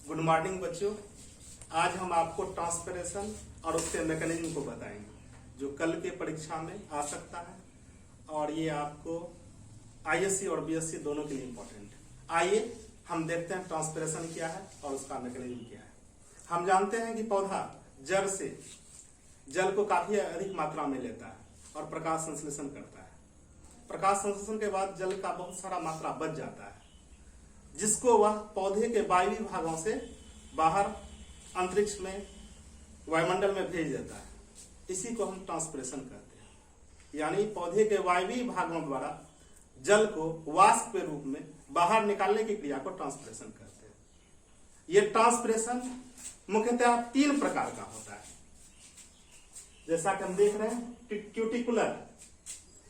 Good morning बच्चों। आज हम आपको ट्रांसपिरेशन और उसके मैकेनिज्म को बताएंगे जो कल के परीक्षा में आ सकता है और ये आपको आईएससी और बीएससी दोनों के लिए इम्पोर्टेंट है। आइए हम देखते हैं ट्रांसपिरेशन क्या है और उसका मैकेनिज्म क्या है। हम जानते हैं कि पौधा जड़ से जल को काफी अधिक मात्रा में लेता है और प्रकाश संश्लेषण करता है। प्रकाश संश्लेषण के बाद जल का बहुत सारा मात्रा बच जाता है जिसको वह पौधे के वायवीय भागों से बाहर अंतरिक्ष में वायुमंडल में भेज देता है। इसी को हम ट्रांसपिरेशन कहते हैं, यानी पौधे के वायवीय भागों द्वारा जल को वाष्प के रूप में बाहर निकालने की क्रिया को ट्रांसपिरेशन कहते हैं। यह ट्रांसपिरेशन मुख्यतः 3 प्रकार का होता है। जैसा कि हम देख रहे हैं क्यूटिकुलर,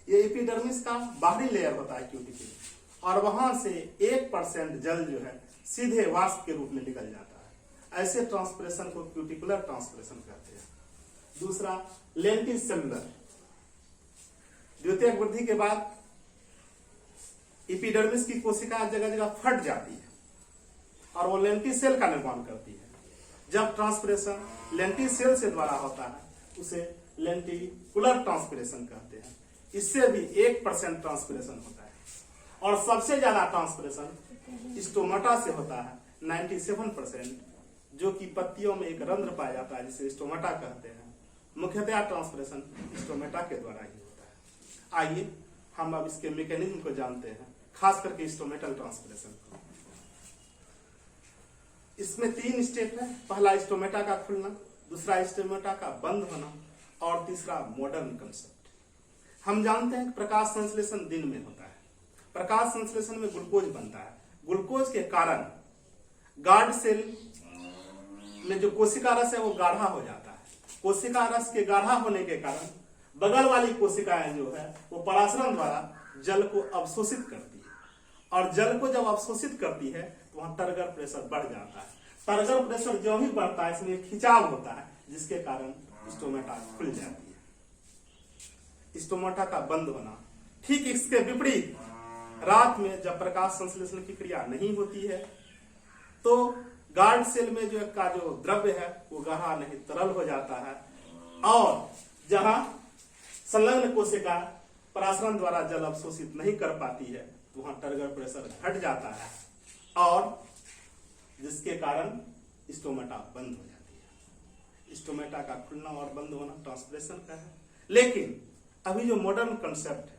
ये एपिडर्मिस का बाहरी लेयर होता है क्यूटिकुलर, और वहां से 1% जल जो है सीधे वाष्प के रूप में निकल जाता है। ऐसे ट्रांसपिरेशन को क्यूटिकुलर ट्रांसपिरेशन कहते हैं। दूसरा लेंटिसेलुलर, द्वितीयक वृद्धि के बाद एपिडर्मिस की कोशिका जगह जगह फट जाती है और वो लेंटिसेल का निर्माण करती है। जब ट्रांसपिरेशन लेंटिसेल से द्वारा होता है उसे लेंटिकुलर ट्रांसपिरेशन कहते हैं। इससे भी 1% ट्रांसपिरेशन होता है और सबसे ज्यादा ट्रांसपिरेशन स्टोमाटा से होता है 97%, जो कि पत्तियों में एक रंध्र पाया जाता है जिसे स्टोमाटा कहते हैं। मुख्यतः ट्रांसपिरेशन स्टोमेटा के द्वारा ही होता है। आइए हम अब इसके मैकेनिज्म को जानते हैं, खास करके स्टोमेटल ट्रांसपिरेशन को। इसमें 3 स्टेप है। पहला स्टोमेटा का खुलना, दूसरा स्टोमेटा का बंद होना और तीसरा मॉडर्न कंसेप्ट। हम जानते हैं कि प्रकाश संश्लेषण दिन में होता है। प्रकाश संश्लेषण में ग्लूकोज बनता है। ग्लूकोज के कारण गार्ड सेल में जो कोशिका रस है वो गाढ़ा हो जाता है। कोशिका रस के गाढ़ा होने के कारण बगल वाली कोशिकाएं जो है वो परासरण द्वारा जल को अवशोषित करती है, और जल को जब अवशोषित करती है तो वहां टर्गर प्रेशर बढ़ जाता है। टर्गर प्रेशर जो भी बढ़ता है इसमें खिंचाव होता है जिसके कारण स्टोमेटा खुल जाती है। स्टोमेटा का बंद होना, ठीक इसके विपरीत रात में जब प्रकाश संश्लेषण की क्रिया नहीं होती है तो गार्ड सेल में जो द्रव्य है वो गाढ़ा नहीं तरल हो जाता है, और जहां संलग्न कोशिका परासरण द्वारा जल अवशोषित नहीं कर पाती है तो वहां टर्गर प्रेशर घट जाता है और जिसके कारण स्टोमेटा बंद हो जाती है। स्टोमेटा का खुलना और बंद होना ट्रांसपिरेशन का है। लेकिन अभी जो मॉडर्न कंसेप्ट है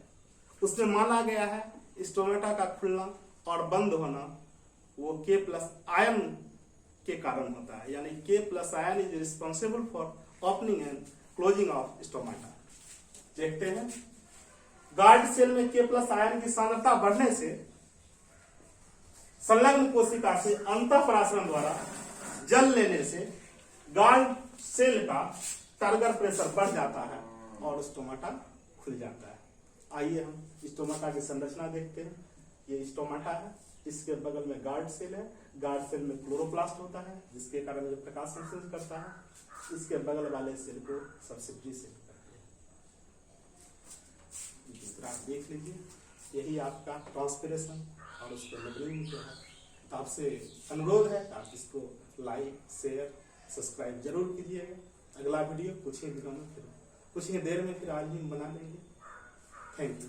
उसमें माना गया है स्टोमेटा का खुलना और बंद होना वो K+ आयन के कारण होता है, यानी K+ ion is responsible for opening and closing of stomata. देखते हैं, गार्ड सेल में K+ आयन की सांद्रता बढ़ने से संलग्न कोशिका से अंतःपरासरण द्वारा जल लेने से गार्ड सेल का टर्गर प्रेशर बढ़ जाता है और स्टोमेटा खुल जाता है। आइए हम स्टोमेटा की संरचना देखते हैं। ये स्टोमेटा है, इसके बगल में गार्ड सेल है। गार्ड सेल में क्लोरोप्लास्ट होता है जिसके कारण ये प्रकाश संश्लेषण करता है। इसके बगल वाले सेल को सब्सिडरी सेल कहते हैं। इस तरह आप देख लीजिए, यही आपका ट्रांसपिरेशन और उसके मैकेनिज्म है। तो आपसे अनुरोध है आप इसको लाइक, शेयर, सब्सक्राइब जरूर कीजिएगा। अगला वीडियो कुछ ही देर में फिर आज ही बना लेंगे। Thank you.